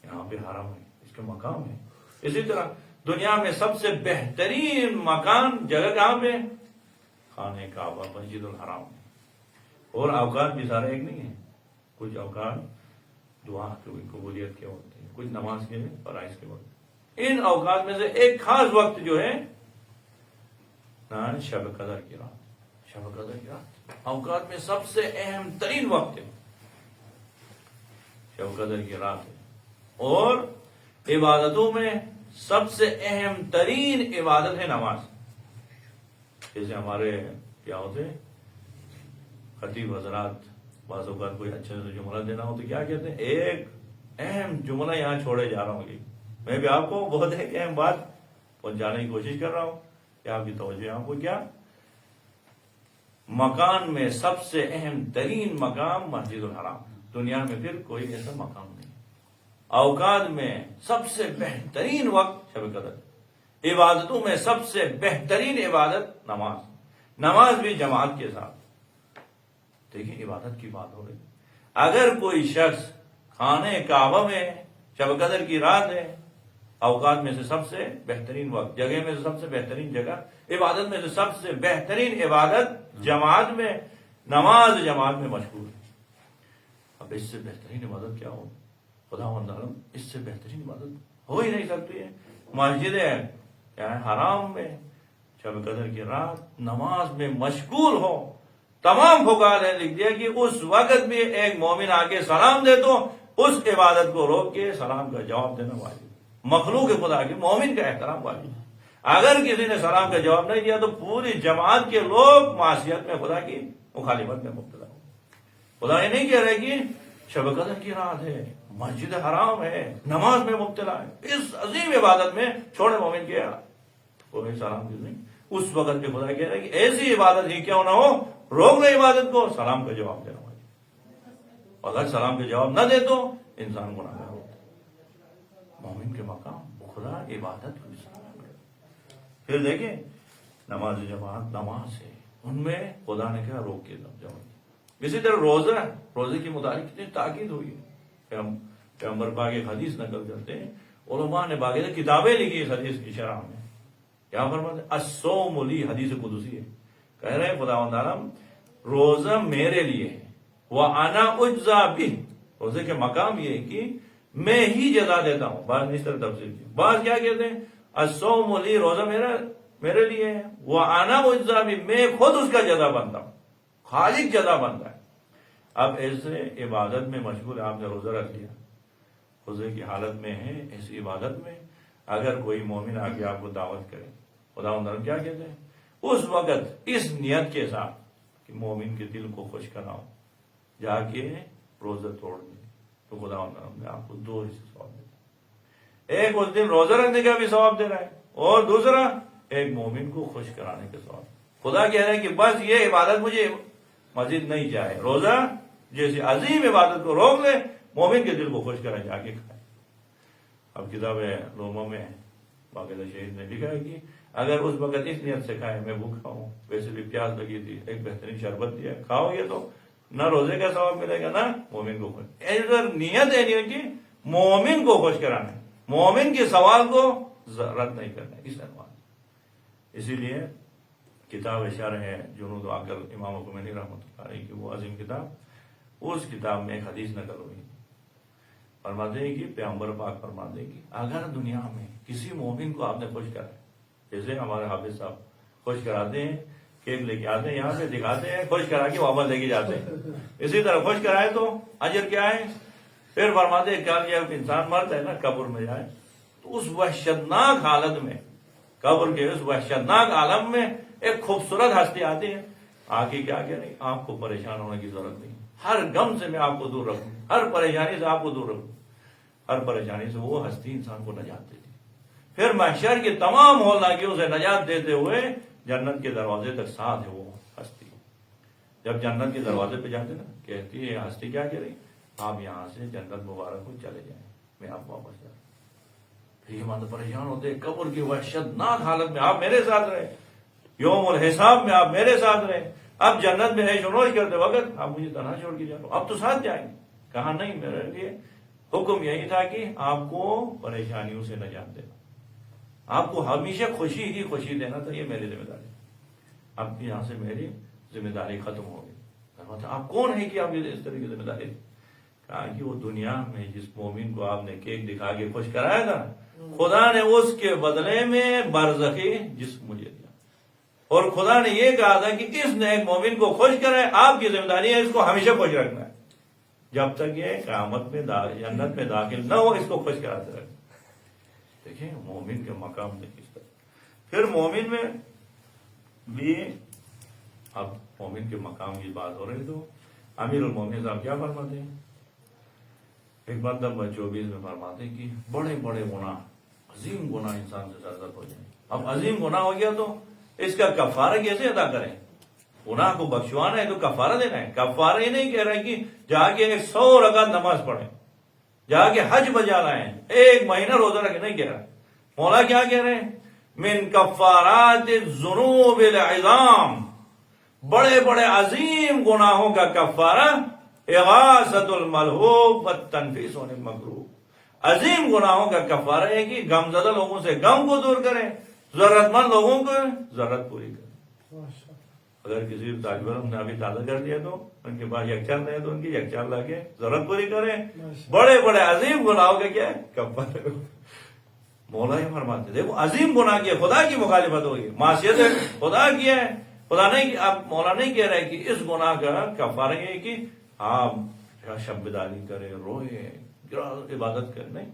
یہاں پہ حرم ہے، اس کا مقام ہے. اسی طرح دنیا میں سب سے بہترین مکان جگہ کہاں پہ؟ خانہ کعبہ، مسجد الحرام. اور اوقات بھی سارے ایک نہیں ہیں. کچھ اوقات دعا کی قبولیت کے ہوتے ہیں، کچھ نماز کے فرائض کے وقت. ان اوقات میں سے ایک خاص وقت جو ہے شب قدر کی رات. شب قدر کی رات اوقات میں سب سے اہم ترین وقت ہے، شب قدر کی رات ہے. اور عبادتوں میں سب سے اہم ترین عبادت ہے نماز. جیسے ہمارے کیا ہوتے خطیب حضرات بعض اوقات کوئی اچھے سے جملہ دینا ہو تو کیا کہتے ہیں؟ ایک اہم جملہ یہاں چھوڑے جا رہا ہوں. میں بھی آپ کو بہت ایک اہم بات پہنچانے کی کوشش کر رہا ہوں کہ آپ کی توجہ آپ کو کیا مکان میں سب سے اہم ترین مقام مسجد الحرام. دنیا میں پھر کوئی ایسا مقام نہیں. اوقات میں سب سے بہترین وقت شب قدر. عبادتوں میں سب سے بہترین عبادت نماز. نماز بھی جماعت کے ساتھ. دیکھیں عبادت کی بات ہو رہی. اگر کوئی شخص خانہ کعبہ میں شب قدر کی رات ہے، اوقات میں سے سب سے بہترین وقت، جگہ میں سے سب سے بہترین جگہ، عبادت میں سے سب سے بہترین عبادت جماعت میں، نماز جماعت میں مشغول ہے. اب اس سے بہترین عبادت کیا ہو؟ خداوند عالم اس سے بہترین عبادت ہو ہی نہیں سکتی ہے. مسجد کیا ہے حرام میں شب قدر کی رات نماز میں مشغول ہو. تمام فقہاء نے لکھ دیا کہ اس وقت بھی ایک مومن آگے سلام دے تو اس عبادت کو روک کے سلام کا جواب دینا واجب. مخلوق خدا کے مومن کا احترام واجب. اگر کسی نے سلام کا جواب نہیں دیا تو پوری جماعت کے لوگ معصیت میں خدا کی مخالفت میں مبتلا ہو. خدا یہ نہیں کہہ رہے کہ شب قدر کی رات ہے، مسجد حرام ہے، نماز میں مبتلا ہے، اس عظیم عبادت میں چھوڑے مومن کیا کوئی سلام کی نہیں. اس وقت بھی خدا کہہ رہا ہے کہ ایسی عبادت ہی کیوں نہ ہو، روک لے عبادت کو، سلام کا جواب دینا واجب. اگر سلام کا جواب نہ دے تو انسان گناہگار ہوتا ہے. مومن کے مقام خدا عبادت کو پھر دیکھیں نماز جماعت نماز ہے، ان میں خدا نے کیا روک کے جواب. اسی طرح روزہ، روزے کی متعلق کتنی تاکید ہوئی ہے. پیغمبر پاک ایک حدیث نقل کرتے ہیں، علماء نے باقاعدہ کتابیں لکھی اس حدیث کی شرح میں. کیا فرماتے ہیں؟ الصوم لی، حدیث قدسی ہے. کہہ رہے ہیں خداوند عالم روزہ میرے لیے ہے، وَأَنَا أُجْزَىٰ بِهِ. روزے کے مقام یہ ہے کہ میں ہی جزا دیتا ہوں. بعض نے اس طرح تفسیر کی. بعض کیا کہتے ہیں؟ الصوم لی، روزہ میرے لیے ہے، وَأَنَا أُجْزَىٰ بِهِ، میں خود اس کا جزا بنتا ہوں. خالق جزا بنتا ہے. اب ایسے عبادت میں مشغول آپ نے روزہ رکھ لیا، روزے کی حالت میں ہے، ایسی عبادت میں اگر کوئی مومن آ کے آپ کو دعوت کرے، خداوند کیا کہتے ہیں؟ اس وقت اس نیت کے ساتھ کہ مومن کے دل کو خوش کراؤں، جا کے روزہ توڑ دیں، تو خداوند نے آپ کو دو حصے ثواب دیتا ہے. ایک اس دن روزہ رکھنے کا بھی ثواب دے رہا ہے، اور دوسرا ایک مومن کو خوش کرانے کا ثواب. خدا کہہ رہے ہیں کہ بس یہ عبادت مجھے مزید نہیں چاہے، روزہ جیسی عظیم عبادت کو روک لے، مومن کے دل کو خوش کریں، جا کے کھائے. اب کتاب لوموں میں باقاعدہ شہید نے لکھا ہے کہ اگر اس وقت اس نیت سے کھائے میں بھوکا ہوں، ویسے بھی پیاس لگی تھی، ایک بہترین شربت دیا، کھاؤ گے تو نہ روزے کا ثواب ملے گا نہ مومن کو خوش. ادھر نیت ہے نہیں کہ مومن کو خوش کرانا ہے، مومن کے سوال کو رد نہیں کرنا ہے، اس عنوان. اسی لیے کتاب شرح ہے جنود و عقل امام خمینی رحمۃ اللہ علیہ کی، وہ عظیم کتاب، اس کتاب میں ایک حدیث نقل ہوئی. فرماتے ہیں کہ پیغمبر پاک فرماتے ہیں کہ اگر دنیا میں کسی مومن کو آپ نے خوش کرا، جیسے ہمارے حافظ صاحب خوش کراتے ہیں، کیک لے کے آتے ہیں یہاں پہ دکھاتے ہیں، خوش کرا کے واپس لے کے جاتے ہیں، اسی طرح خوش کرائے تو اجر کیا ہے. پھر فرماتے ہیں کہ انسان مرتا ہے نا، قبر میں جائے تو اس وحشتناک حالت میں، قبر کے اس وحشتناک عالم میں ایک خوبصورت ہستی آتی ہے، آ کے کیا کہہ رہی، آپ کو پریشان ہونے کی ضرورت نہیں، ہر غم سے میں آپ کو دور رکھوں، ہر پریشانی سے آپ کو دور رکھوں. ہر پریشانی سے وہ ہستی انسان کو نجات دیتی. پھر محشر کے تمام ہولناکیوں سے نجات دیتے ہوئے جنت کے دروازے تک ساتھ ہے وہ ہستی. جب جنت کے دروازے پہ جاتے نا، کہتی ہے ہستی کیا کہہ رہی، آپ یہاں سے جنت مبارک کو چلے جائیں، میں آپ واپس جاؤں. پھر یہ مند پریشان ہوتے، قبر کی وحشتناک حالت میں آپ میرے ساتھ رہے، یوم الحساب میں آپ میرے ساتھ رہے، اب جنت میں عیش و نوش کرتے وقت آپ مجھے تنہا چھوڑ کے جا رہے ہو، اب تو ساتھ جائیں گے. کہا نہیں، میرے لیے حکم یہی تھا کہ آپ کو پریشانیوں سے نجات دینا، آپ کو ہمیشہ خوشی ہی خوشی دینا تھا، یہ میری ذمہ داری. اب یہاں سے میری ذمہ داری ختم ہو گئی. آپ کون ہے کہ آپ یہ اس طرح کی ذمہ داری؟ کہا کہ وہ دنیا میں جس مومن کو آپ نے کیک دکھا کے خوش کرایا تھا، خدا نے اس کے بدلے میں برزخی جسم مجھے دیا، اور خدا نے یہ کہا تھا کہ اس نے ایک مومن کو خوش کرائے، آپ کی ذمہ داری ہے اس کو ہمیشہ خوش رکھنا ہے، جب تک یہ قیامت میں جنت میں داخل نہ ہو، اس کو خوش کراتے رکھنا. دیکھیں مومن کے مقام میں کس طرح. پھر مومن میں بھی اب مومن کے مقام کی بات ہو رہی تو امیر المومنین صاحب کیا فرماتے ہیں؟ ایک بات نمبر 24 میں فرماتے ہیں کہ بڑے بڑے گناہ، عظیم گناہ انسان سے سرزد ہو جائیں. اب عظیم گناہ ہو گیا تو اس کا کفارہ کیسے ادا کریں؟ گناہ کو بخشوانا ہے تو کفارہ دینا ہے. کفارہ یہ نہیں کہہ رہا کہ جا کے 100 رکعت نماز پڑھیں، جا کے حج بجا لائیں، 1 مہینہ روزہ رکھے، نہیں کہہ رہا. مولا کیا کہہ رہے ہیں؟ من کفارات الذنوب العظام، بڑے بڑے عظیم گناہوں کا کفارہ اغاثۃ الملہوب والتنفیس عن المکروہ، عظیم گناہوں کا کفارہ ہے کہ غم زدہ لوگوں سے غم کو دور کریں، ضرورت مند لوگوں کو ضرورت پوری کریں۔ اگر کسی طالب علم نے ابھی تازہ کر لیا تو ان کے پاس یکچال نہیں ہے تو ان کی یکچال لا کے ضرورت پوری کریں۔ بڑے بڑے عظیم گناہوں کا کیا ہے کفارہ۔ مولا یہ فرماتے دیکھو عظیم گناہ کیا، خدا کی مخالفت ہوگی، معصیت خدا کیا ہے، خدا نہیں، اب مولا نہیں کہہ رہے کہ اس گناہ کا کفارہ یہ ہے کہ آپ شب بیداری کریں، روئے، عبادت کریں، نہیں،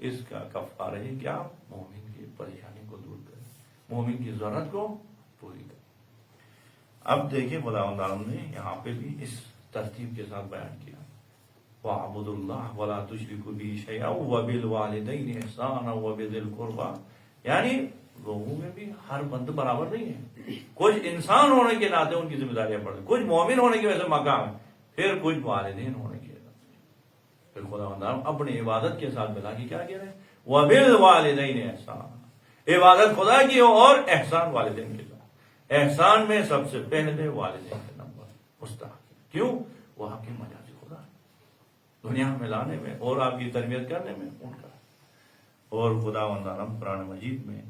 اس کا کفارہ ہے کہ آپ مومن کی پریشانی کو دور کریں، مومن کی ضرورت کو پوری کریں۔ اب دیکھیں خداوند عالم نے یہاں پہ بھی اس ترتیب کے ساتھ بیان کیا، وَاعْبُدُوا اللَّهَ وَلَا تُشْرِكُوا بِهِ شَيْئًا وَبِالْوَالِدَيْنِ إِحْسَانًا وَبِذِي الْقُرْبَىٰ، یعنی لوگوں میں بھی ہر بند برابر نہیں ہے، کچھ انسان ہونے کے ناطے ان کی ذمہ داریاں پڑتی، کچھ مومن ہونے کی وجہ سے مقام ہے، پھر کچھ والدین ہونے کی وجہ سے، پھر خداوند اپنی عبادت کے ساتھ ملا کے کیا کہہ رہے ہیں، وَبِالْوَالِدَيْنِ إِحْسَانًا، عبادت خدا کی ہو اور احسان والدین کے ساتھ، احسان میں سب سے پہلے والدین کے نمبر مستحق، کیوں؟ وہ آپ کی مجازی خدا ہے، دنیا میں لانے میں اور آپ کی تربیت کرنے میں ان کا، اور خداوند عالم قرآن مجید میں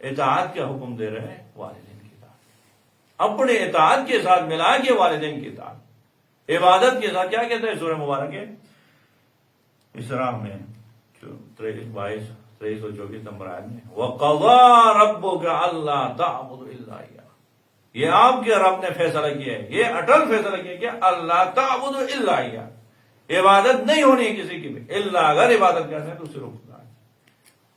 اطاعت کا حکم دے رہے ہیں، والدین کی اطاعت، اپنے اطاعت کے ساتھ ملا کے والدین کی اطاعت، عبادت کے ساتھ کیا کہتے ہیں سورہ مبارک ہے اسراء میں 23 اور 24 نمبر آیت میں، وَقَضَىٰ رَبُّكَ أَلَّا تَعْبُدُوا إِلَّا إِيَّاهُ، یہ آپ کے رب نے فیصلہ کیا ہے، یہ اٹل فیصلہ کیا کہ اللہ تعبدوا الا اياه، عبادت نہیں ہونی ہے کسی کی بھی، الا، اگر عبادت کرتے ہیں تو صرف خدا ہے۔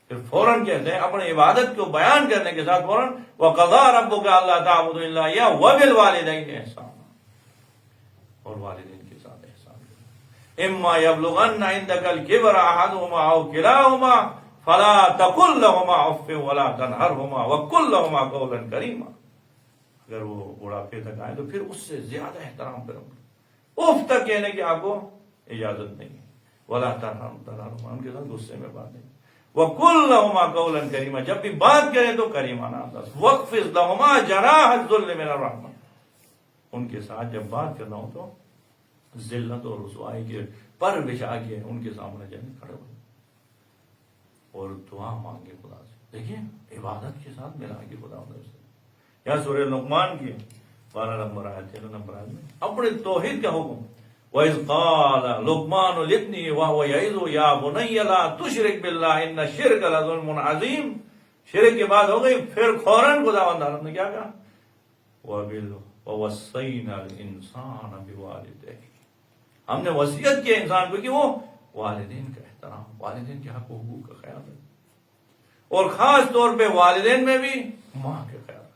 پھر فوراً کہتے ہیں اپنی عبادت کو بیان کرنے کے ساتھ فوراً وَقَضَىٰ رَبُّكَ أَلَّا تَعْبُدُوا إِلَّا إِيَّاهُ وَبِالْوَالِدَيْنِ إِحْسَانًا، اور والدین کے ساتھ احسان کرنا، اما يبلغن عندك الكبر احدهما او كلاهما فلا تقل لهما اف ولا تنهرهما وقل لهما قولا كريما، اگر وہ بڑھاپے تک آئے تو پھر اس سے زیادہ احترام کرو، اف تک کہنے کی آپ کو اجازت نہیں ہے، ولا تنهرهما، ان کے ساتھ غصے میں بات نہیں، وقل لهما قولا كريما، جب بھی بات کریں تو کریمانہ انداز، واخفض لهما جناح الذل من الرحمة، ان کے ساتھ جب بات کرنا ہو تو ذلت اور رسوائی کے پر بچھا کے ان کے سامنے جانے کھڑے ہوئے اور دعا مانگے خدا سے، دیکھیں عبادت کے ساتھ ملا کے خدا سے۔ یا سورہ لقمان کی 12 نمبر آیت 13 نمبر آیت میں اپنے توحید کا حکم، وَإِذْ قَالَ لُقْمَانُ لِابْنِهِ وَهُوَ يَعِظُهُ يَا بُنَيَّ لَا تُشْرِكْ بِاللَّهِ إِنَّ الشِّرْكَ لَظُلْمٌ عَظِيمٌ، شرک کی بات ہو گئی، پھر فوراً خداوند عالم نے کیا کہا، وَوَصَّيْنَا الْإِنسَانَ بِوَالِدَيْهِ، ہم نے وصیت کیا انسان کو کہ وہ والدین کا احترام، والدین کے حق و حقوق کا خیال رکھے، اور خاص طور پہ والدین میں بھی ماں کے خیال رکھے۔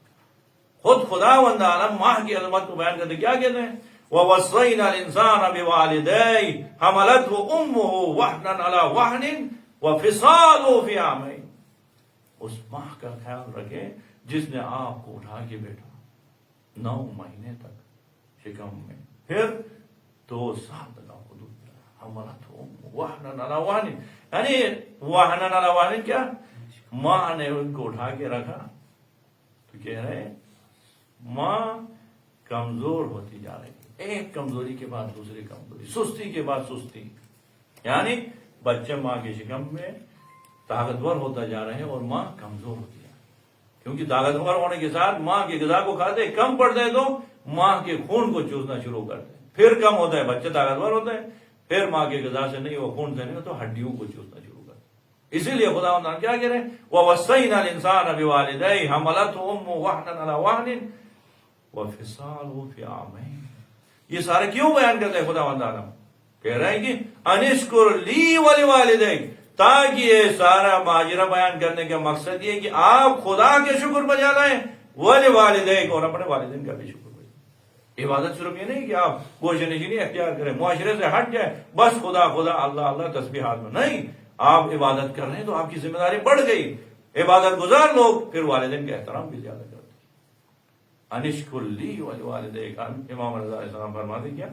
خود خداوند عالم ماں کی عظمت کو بیان کرتے کیا کہتے ہیں، وَوَصَّيْنَا الْإِنسَانَ بِوَالِدَيْهِ حَمَلَتْهُ أُمُّهُ وَهْنًا عَلَىٰ وَهْنٍ وَفِصَالُهُ فِي عَامَيْنِ، اس ماں کا خیال رکھیں جس نے آپ کو اٹھا کے بیٹھا 9 مہینے تک شکم میں، پھر 2 سال تک آپ کو دودھ پلایا، حملتہ وہنا علی وہن، یعنی وہنا علی وہن کیا، ماں نے ان کو اٹھا کے رکھا، تو کہہ رہے ہیں ماں کمزور ہوتی جا رہی ہے، ایک کمزوری کے بعد دوسری کمزوری، سستی کے بعد سستی، یعنی بچے ماں کے شکم میں طاقتور ہوتا جا رہے ہیں اور ماں کمزور ہوتی ہے، کیونکہ طاقتور ہونے کے ساتھ ماں کی غذا کو کھاتے، کم پڑتے تو ماں کے خون کو چوسنا شروع کرتے، پھر کم ہوتا ہے، بچے طاقتور ہوتے ہیں، پھر ماں کی غذا سے نہیں، وہ خون سے نہیں تو ہڈیوں کو چوسنا شروع کرتے۔ اسی لیے خداوند نے کیا کہہ رہے ہیں، وَوَصَّيْنَا الْإِنسَانَ بِوَالِدَيْهِ حَمَلَتْهُ أُمُّهُ وَهْنًا عَلَىٰ وَهْنٍ وَفِصَالُهُ فِي عَامَيْنِ، یہ سارے کیوں بیان کرتے ہیں خداوند عالم، کہہ رہے ہیں کہ انشکر لی وَلِوَالِدَيْكَ، تاکہ یہ سارا ماجرا بیان کرنے کا مقصد یہ کہ آپ خدا کے شکر بجا لائیں، وَلِوَالِدَيْكَ، اور اپنے والدین کا بھی شکر بجائیں۔ عبادت صرف یہ نہیں کہ آپ گوشہ نشینی اختیار کریں، معاشرے سے ہٹ جائیں، بس خدا خدا اللہ اللہ تسبیحات میں نہیں، آپ عبادت کر رہے ہیں تو آپ کی ذمہ داری بڑھ گئی، عبادت گزار لوگ پھر والدین کا احترام بھی زیادہ کرتے ہیں۔ انشکر لی وَلِوَالِدَيْكَ، امام رضا علیہ السلام فرماتے کیا،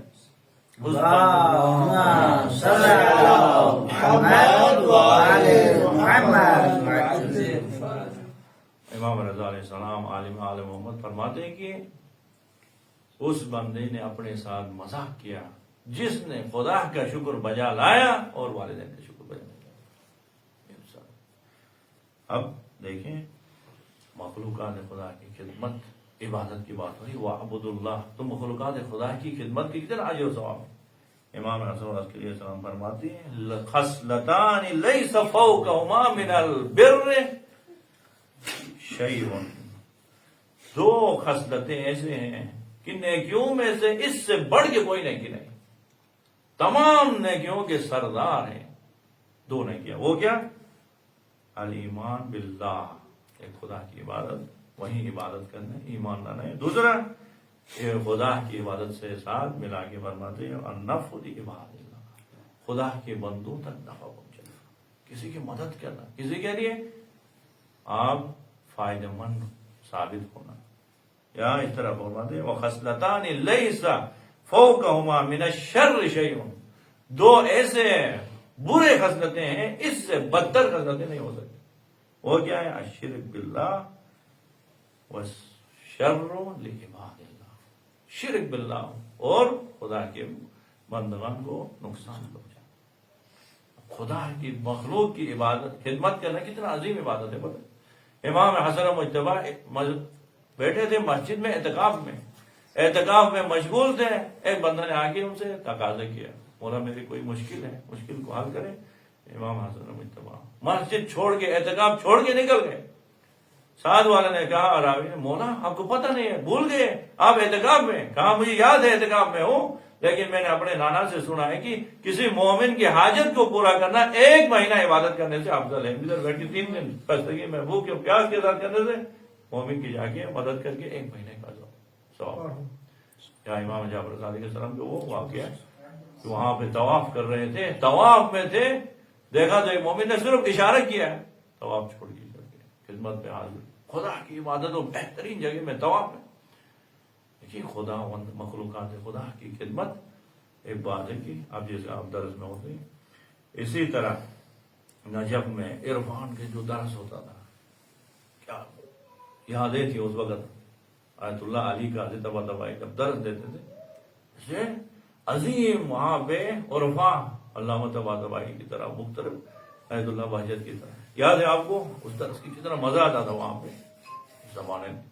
اللهم صل على محمد وعلى محمد۔ امام رضا علیہ السلام عالم محمد فرماتے ہیں کہ اس بندے نے اپنے ساتھ مذاق کیا جس نے خدا کا شکر بجا لایا اور والدین کا شکر بجا لایا۔ اب دیکھیں مخلوقات خدا کی خدمت عبادت کی بات ہوئی، وَاعْبُدُ اللَّهَ، تم مخلوقات خدا کی خدمت کی کتنا اجر و ثواب ہے۔ امام حسن علیہ السلام فرماتے ہیں خصلتان لیس فوقہما من البر شیء، دو خصلتیں ایسے ہیں کہ نیکیوں میں سے اس سے بڑھ کے کوئی نیکی نہیں، تمام نیکیوں کے سردار ہیں دو نیکیاں۔ وہ کیا؟ الایمان باللہ، ایک خدا کی عبادت، وہی عبادت کرنا، ایمان لانا ہے۔ دوسرا خدا کی عبادت سے ساتھ ملا کے فرماتے ہیں النفع بعباد اللہ، خدا کے بندوں تک نفع پہنچانا، کسی کی مدد کرنا، کسی کے لیے آپ فائدہ مند ثابت ہونا۔ یا اس طرح فرماتے ہیں وخصلتان لیس فوقہما من الشر شیء، دو ایسے برے خصلتیں ہیں اس سے بدتر خصلتیں نہیں ہو سکتی۔ وہ کیا ہے؟ الشرک باللہ والشر لعباد اللہ، شرک باللہ اور خدا کے بندگان کو نقصان پہنچانا۔ خدا کی مخلوق کی عبادت خدمت کرنا کتنا عظیم عبادت ہے پتہ۔ امام حسن مجتبی بیٹھے تھے مسجد میں اعتکاف میں مشغول تھے، ایک بندہ نے آ کے ان سے تقاضا کیا مولا میری کوئی مشکل ہے، مشکل کو حل کرے۔ امام حسن مجتبی مسجد چھوڑ کے اعتکاف چھوڑ کے نکل گئے۔ ساتھ والے نے کہا راوی نے مولا آپ کو پتہ نہیں ہے، بھول گئے آپ اعتکاف میں؟ کہا مجھے یاد ہے اعتکاف میں ہوں، لیکن میں نے اپنے نانا سے سنا ہے کہ کسی مومن کی حاجت کو پورا کرنا 1 مہینہ عبادت کرنے سے افضل ہے۔ ادھر بیٹھ کے 3 دن خستگی میں بھوک اور پیاس کے ساتھ کرنے سے مومن کی جا کے مدد کر کے 1 مہینے کا ثواب۔ یا امام جعفر صادق علیہ السلام جو وہ واقعہ کہ وہاں پہ طواف کر رہے تھے، طواف میں تھے، دیکھا تو ایک مومن نے صرف اشارہ کیا ہے، طواف چھوڑ کے خدمت میں حاضر، خدا کی عبادت و بہترین جگہ میں طواف میں۔ دیکھیے خدا مخلوقات خدا کی خدمت ایک بات ہے کہ اب جیسے آپ درس میں ہوتے ہیں، اسی طرح نجف میں عرفان کے جو درس ہوتا تھا، کیا یادیں تھی اس وقت۔ آیت اللہ علی کا طباطبائی جب درس دیتے تھے، عظیم وہاں پہ عرفا علامہ طباطبائی کی طرح مختلف آیت اللہ بہجت کی طرح، یاد ہے آپ کو اس درس کی کتنا مزہ آتا تھا وہاں پہ زمانے میں۔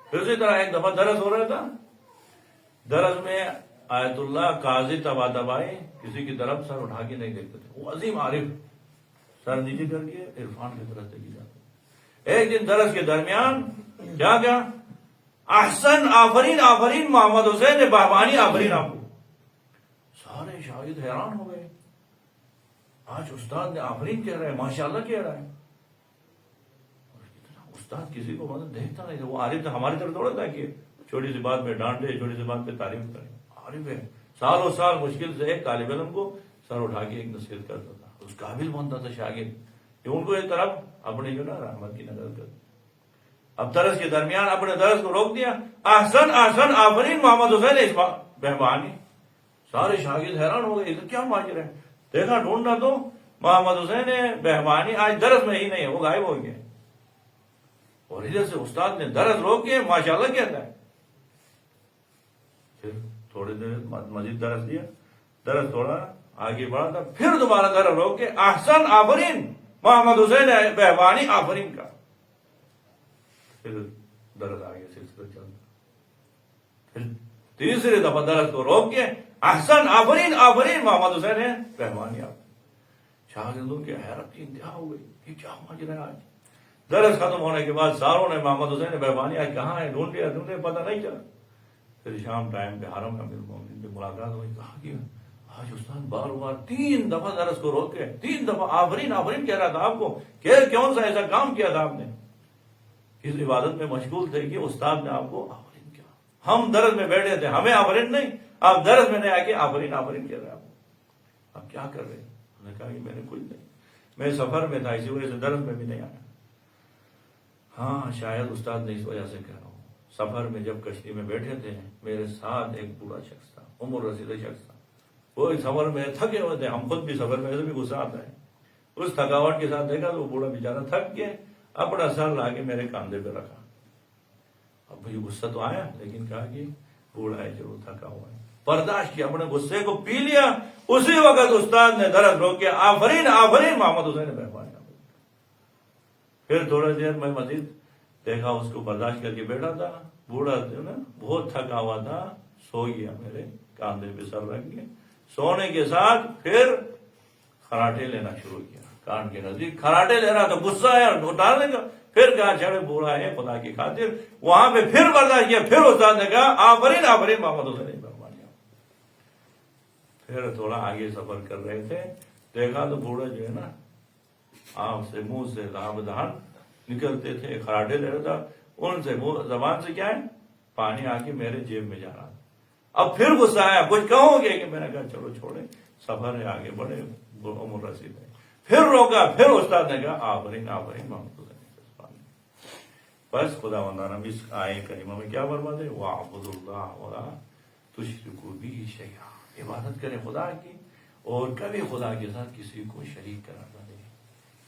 پھر اسی طرح ایک دفعہ درس ہو رہا تھا، درس میں آیت اللہ قاضی طباطبائی کسی کی طرف سر اٹھا کے نہیں دیکھتے تھے، وہ عظیم عارف سر نیچے کر کے عرفان کی طرف دیکھی جاتی۔ ایک دن درس کے درمیان کیا احسن آفرین آفرین محمد حسین بہبانی آفرین آپ کو، سارے شاگرد حیران ہو گئے، آج استاد نے آفرین کہہ رہا ہے، ماشاءاللہ کہہ رہا ہے۔ استاد کسی کو مطلب دیکھتا نہیں تھا، وہ عارف تھا، ہماری طرف تھوڑا تھا کہ چھوٹی سی بات میں ڈانٹے، چھوٹی سی بات پہ تعریف کرے۔ عارف ہے، سالوں سال مشکل سے ایک طالب علم کو سر اٹھا کے ایک نصیحت کرتا تھا، اس قابل بنتا تھا شاگرد کہ ان کو ایک طرف اپنے جو نا رحمت کی نظر کر۔ اب درس کے درمیان اپنے درس کو روک دیا، احسن احسن آفرین محمد حسین بہبانی، سارے شاگرد حیران ہو گئے، کیا ماجرا ہے؟ دیکھا ڈھونڈنا تو محمد حسین بہبانی آج درس میں ہی نہیں ہے، وہ غائب ہو گیا۔ اور ادھر سے استاد نے درس روک کے ماشاءاللہ کہتا ہے۔ پھر تھوڑی دیر مزید درس دیا، درس تھوڑا آگے بڑھا تھا، پھر دوبارہ درس روک کے احسن آفرین محمد حسین بہبانی آفرین کا، پھر درس آگے سلسلہ چلتا۔ پھر تیسری دفعہ درس کو روک کے احسن آفرین آفرین محمد حسین بہبانی آفرین۔ شاگردوں کی حیرت کی انتہا ہو گئی کہ کیا ماجرا ہے آج۔ درس ختم ہونے کے بعد ساروں نے محمد حسین بہبانی آج کہاں ہے ڈھونڈے پتہ نہیں چلا۔ پھر شام ٹائم پہ حرم امیر المومنین سے ملاقات ہوئی، کہا کہ آج استاد بار بار 3 دفعہ درس کو روک کے 3 دفعہ آفرین آفرین کہہ رہا تھا آپ کو، کون سا ایسا کام کیا تھا آپ نے؟ اس عبادت میں مشغول تھے کہ استاد نے آپ کو آفرین کیا۔ ہم درس میں بیٹھے تھے، ہمیں آفرین نہیں، آپ درس میں نہیں آ کے آفرین آفرین کہہ رہے ہیں آپ۔ اب کیا کر رہے ہیں؟ نے کہا کہ میں نے کچھ نہیں، میں سفر میں تھا، اسی وجہ سے درس میں بھی نہیں آیا۔ ہاں شاید استاد نے اس وجہ سے کہہ رہا ہوں، سفر میں جب کشتی میں بیٹھے تھے میرے ساتھ ایک بوڑھا شخص تھا، عمر رسیدہ شخص تھا، وہ سفر میں تھکے ہوئے تھے، ہم خود بھی سفر میں ایسے بھی غصہ آتا ہے، اس تھکاوٹ کے ساتھ دیکھا تو وہ بوڑھا بیچارہ تھک کے اپنا سر لا کے میرے کاندھے پہ رکھا۔ اب مجھے غصہ تو آیا، لیکن کہا کہ بوڑھا ہے ضرور تھکا ہوا ہے، برداشت کیا، اپنے غصے کو پی لیا. اسی وقت استاد نے درد روک کے آفرین آفرین محمد حسین مہربان. پھر تھوڑا دیر میں مزید دیکھا اس کو برداشت کر کے بیٹھا تھا. بوڑھا جو نا بہت تھکا ہوا تھا، سو گیا میرے کاندھے پہ سر رکھ کے. سونے کے ساتھ پھر خراٹے لینا شروع کیا، کان کے نزدیک خراٹے لے رہا تو غصہ ہے اٹھانے کا. پھر کہا چڑھے بوڑھا ہے خدا کی خاطر، وہاں پہ پھر برداشت کیا. پھر استاد نے کہا آفرین آفرین محمد حسین مہربان. پھر تھوڑا آگے سفر کر رہے تھے، دیکھا تو بوڑھا جو ہے نا آنکھ سے منہ سے دہان نکلتے تھے، خراٹے لے رہا تھا، ان سے زبان سے کیا ہے پانی آ کے میرے جیب میں جا رہا تھا. اب پھر غصہ آیا، کچھ کہو گے کہ میں نے کہا چلو چھوڑے، سفر ہے آگے بڑھے، عمر رسید ہے. پھر روکا، پھر استاد نے کہا آفرین آفرین محمد حسین. بس خدا بندہ اس آئے کریمہ میں کیا فرماتے ہیں، وَاعْبُدُوا اللَّهَ وَلَا تُشْرِكُوا بِهِ شَيْئًا. عبادت کرے خدا کی اور کبھی خدا کے ساتھ کسی کو شریک کرنا نہ دے.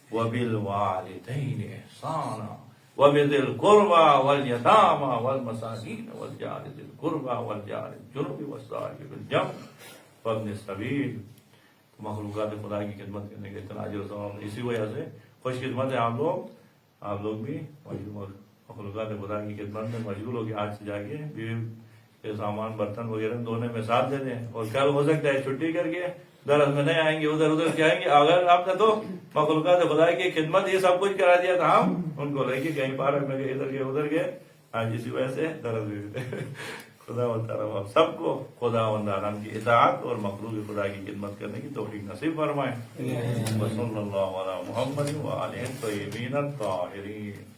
وَبِالْوَالِدَيْنِ إِحْسَانًا وَبِذِي الْقُرْبَى وَالْيَتَامَى وَالْمَسَاكِينِ وَالْجَارِ ذِي الْقُرْبَى وَالْجَارِ الْجُنُبِ وَالصَّاحِبِ بِالْجَنبِ وَابْنِ السَّبِيلِ. مخلوقات خدا کی خدمت کرنے کے اتنا اجر و ثواب. اسی وجہ سے خوش قسمت ہے آپ لوگ بھی مخلوقات خدا کی خدمت میں مشغول ہو کے آج سے جا کے بیوی کے سامان برتن وغیرہ دھونے میں ساتھ دے دیں. اور کل ہو سکتا ہے چھٹی کر کے درس میں نہیں آئیں گے، ادھر جائیں گے. اگر آپ نے تو مخلوقات خدا کی خدمت یہ سب کچھ کرا دیا تھا، ہم ان کو لے کے کہیں پارک میں گئے، ادھر گئے آج اسی وجہ سے درس بھی دیتے. خدا تعالیٰ آپ سب کو خدا ونداران کی اطاعت اور مخلوق خدا کی خدمت کرنے کی توفیق نصیب فرمائے. صلی اللہ علیہ محمد وآلہ الطیبین الطاہرین.